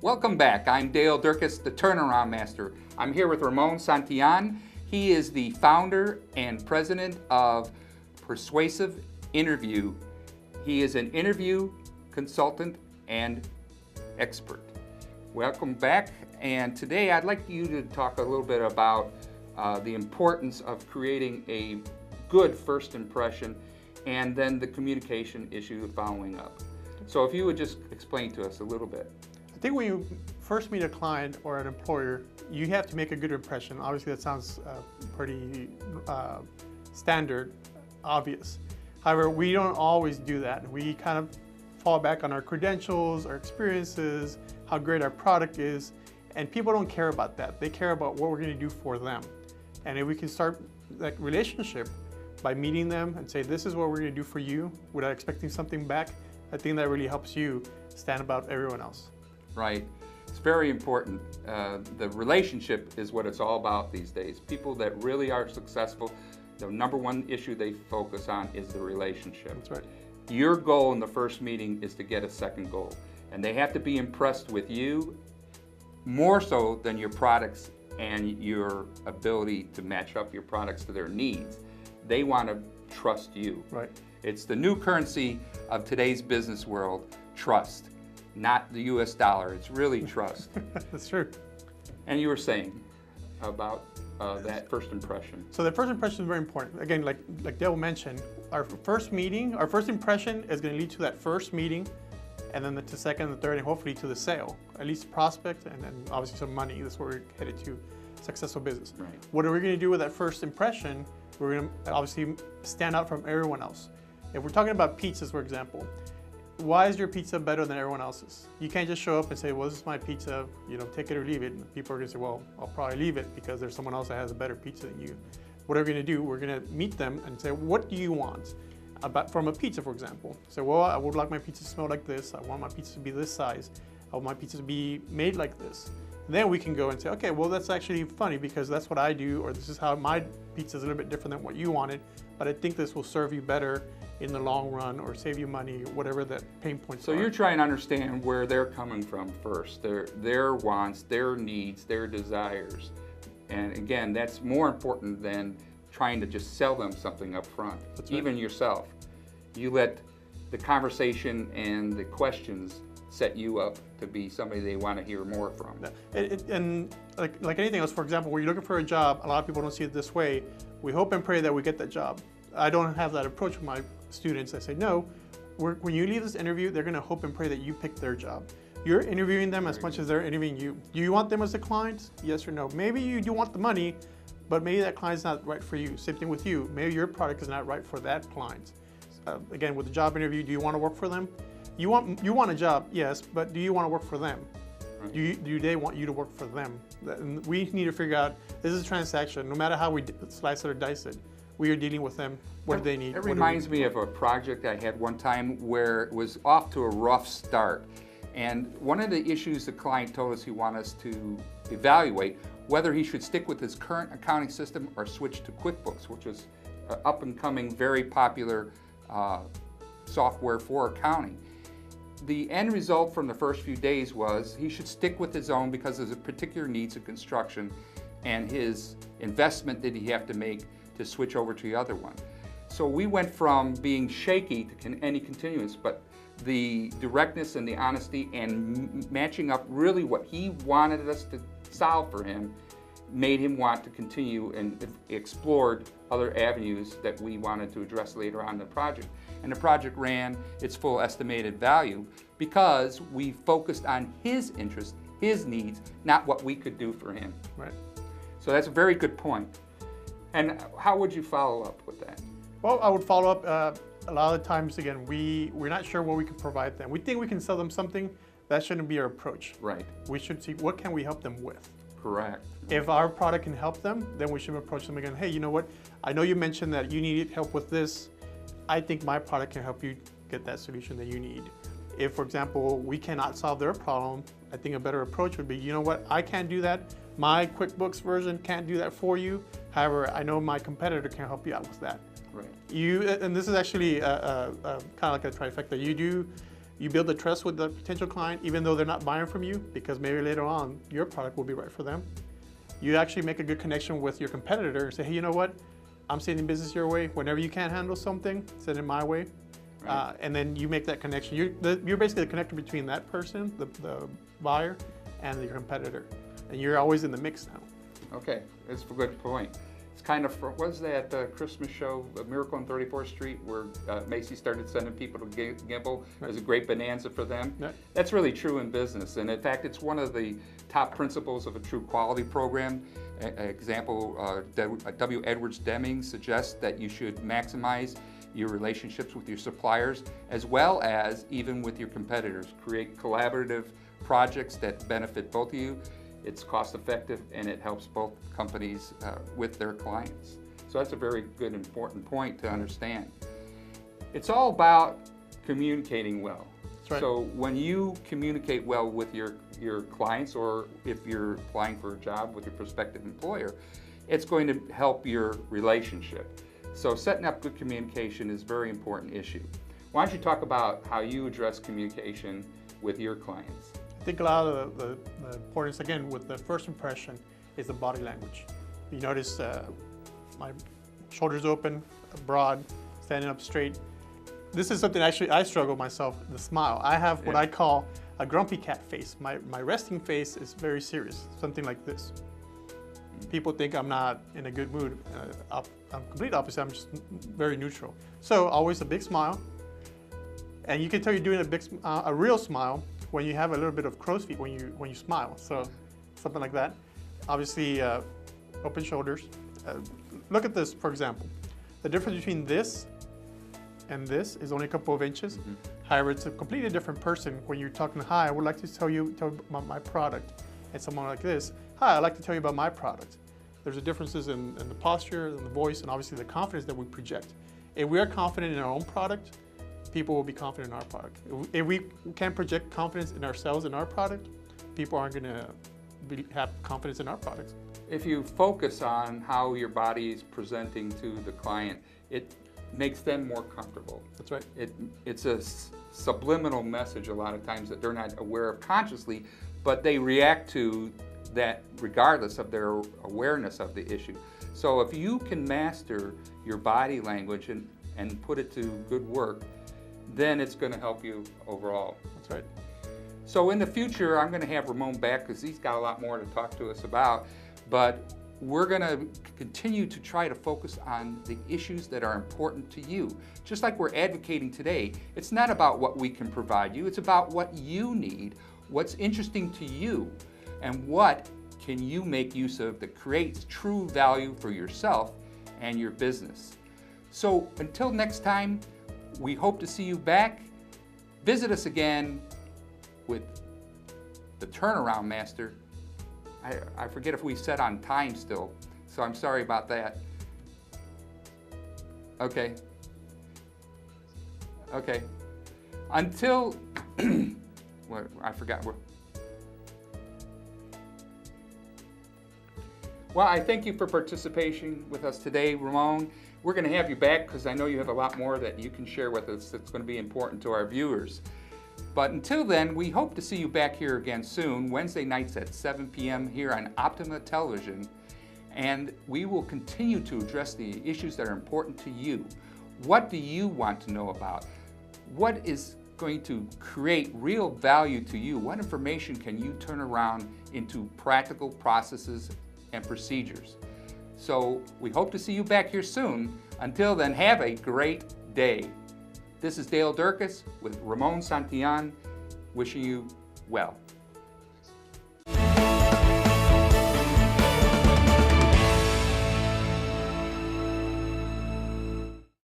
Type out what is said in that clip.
Welcome back. I'm Dale Durkis, the Turnaround Master. I'm here with Ramon Santillan. He is the founder and president of Persuasive Interview. He is an interview consultant and expert. Welcome back, and today I'd like you to talk a little bit about the importance of creating a good first impression and then the communication issue following up. So if you would just explain to us a little bit. I think when you first meet a client or an employer, you have to make a good impression. Obviously, that sounds pretty standard, obvious. However, we don't always do that. We kind of fall back on our credentials, our experiences, how great our product is, and people don't care about that. They care about what we're going to do for them. And if we can start that relationship by meeting them and say, this is what we're going to do for you without expecting something back, I think that really helps you stand above everyone else. Right. It's very important. The relationship is what it's all about these days. People that really are successful, the number one issue they focus on is the relationship. That's right. Your goal in the first meeting is to get a second goal. And they have to be impressed with you more so than your products and your ability to match up your products to their needs. They want to trust you. Right. It's the new currency of today's business world, trust. Not the US dollar, it's really trust. That's true. And you were saying about that first impression. So the first impression is very important. Again, like Dale mentioned, our first meeting, our first impression is going to lead to that first meeting, and then the second, the third, and hopefully to the sale. At least prospect, and then obviously some money. That's where we're headed to, successful business. Right. What are we going to do with that first impression? We're going to obviously stand out from everyone else. If we're talking about pizzas, for example, why is your pizza better than everyone else's? You can't just show up and say, well, this is my pizza, take it or leave it. And people are going to say, well, I'll probably leave it because there's someone else that has a better pizza than you. What are we going to do? We're going to meet them and say, what do you want from a pizza, for example? Say, well, I would like my pizza to smell like this. I want my pizza to be this size. I want my pizza to be made like this. Then we can go and say, okay, well, that's actually funny because that's what I do, or this is how my pizza is a little bit different than what you wanted, but I think this will serve you better in the long run or save you money, whatever that pain points are. So you're trying to understand where they're coming from first, their wants, their needs, their desires. And again, that's more important than trying to just sell them something up front. That's right. Even yourself. You let the conversation and the questions set you up to be somebody they want to hear more from. And like anything else, for example, when you're looking for a job, a lot of people don't see it this way. We hope and pray that we get that job. I don't have that approach with my students. I say, no, when you leave this interview, they're going to hope and pray that you pick their job. You're interviewing them as much as they're interviewing you. Do you want them as a client? Yes or no? Maybe you do want the money, but maybe that client's not right for you. Same thing with you. Maybe your product is not right for that client. Again, with the job interview, do you want to work for them? You want a job, yes, but do you want to work for them? Right. Do they want you to work for them? And we need to figure out, this is a transaction. No matter how we slice it or dice it, we are dealing with them. What do they need? It reminds me of a project I had one time where it was off to a rough start. And one of the issues the client told us he wanted us to evaluate whether he should stick with his current accounting system or switch to QuickBooks, which is an up and coming, very popular software for accounting. The end result from the first few days was he should stick with his own because of the particular needs of construction and his investment that he have to make to switch over to the other one. So we went from being shaky to any continuance, but the directness and the honesty and matching up really what he wanted us to solve for him made him want to continue and explored other avenues that we wanted to address later on in the project. And the project ran its full estimated value because we focused on his interests, his needs, not what we could do for him. Right. So that's a very good point. And how would you follow up with that? Well, I would follow up. A lot of the times, again, we're not sure what we can provide them. We think we can sell them something. That shouldn't be our approach. Right. We should see what can we help them with. Correct. If our product can help them, then we should approach them again. Hey, you know what? I know you mentioned that you needed help with this. I think my product can help you get that solution that you need. If, for example, we cannot solve their problem, I think a better approach would be, you know what? I can't do that. My QuickBooks version can't do that for you. However, I know my competitor can help you out with that. Right. And this is actually kind of like a trifecta. You do You build the trust with the potential client, even though they're not buying from you, because maybe later on your product will be right for them. You actually make a good connection with your competitor and say, hey, you know what? I'm sending business your way. Whenever you can't handle something, send it my way. Right. And then you make that connection. You're basically the connector between that person, the buyer, and your competitor. And you're always in the mix now. Okay, that's a good point. It's kind of, was that Christmas show, A Miracle on 34th Street, where Macy's started sending people to Gimbal? It was a great bonanza for them. Yeah. That's really true in business, and in fact, it's one of the top principles of a true quality program. Example, W. Edwards Deming suggests that you should maximize your relationships with your suppliers, as well as even with your competitors. Create collaborative projects that benefit both of you. It's cost effective and it helps both companies with their clients. So that's a very good, important point to understand. It's all about communicating well. That's right. So when you communicate well with your clients, or if you're applying for a job with your prospective employer, it's going to help your relationship. So setting up good communication is a very important issue. Why don't you talk about how you address communication with your clients? I think a lot of the importance, again, with the first impression is the body language. You notice my shoulders open, broad, standing up straight. This is something actually I struggle myself, the smile. I have what I call a grumpy cat face. My resting face is very serious, something like this. People think I'm not in a good mood. I'm complete opposite, I'm just very neutral. So always a big smile. And you can tell you're doing a real smile when you have a little bit of crow's feet when you smile. So something like that. Obviously, open shoulders. Look at this, for example. The difference between this and this is only a couple of inches. Mm-hmm. However, it's a completely different person when you're talking, hi, I would like to tell you about my product. And someone like this, hi, I'd like to tell you about my product. There's a differences in the posture and the voice and obviously the confidence that we project. If we are confident in our own product, people will be confident in our product. If we can't project confidence in ourselves and our product, people aren't going to have confidence in our product. If you focus on how your body is presenting to the client, it makes them more comfortable. That's right. It's a subliminal message a lot of times that they're not aware of consciously, but they react to that regardless of their awareness of the issue. So if you can master your body language and put it to good work, then it's going to help you overall. That's right. So in the future, I'm going to have Ramon back because he's got a lot more to talk to us about, but we're going to continue to try to focus on the issues that are important to you. Just like we're advocating today, it's not about what we can provide you, it's about what you need, what's interesting to you, and what can you make use of that creates true value for yourself and your business. So until next time, we hope to see you back. Visit us again with the Turnaround Master. I forget if we set on time still, so I'm sorry about that. Okay. Okay. Until, well, I forgot. Well, I thank you for participation with us today, Ramon. We're going to have you back because I know you have a lot more that you can share with us that's going to be important to our viewers. But until then, we hope to see you back here again soon, Wednesday nights at 7 p.m. here on Optima Television. And we will continue to address the issues that are important to you. What do you want to know about? What is going to create real value to you? What information can you turn around into practical processes and procedures? So we hope to see you back here soon. Until then, have a great day. This is Dale Durkis with Ramon Santillan, wishing you well.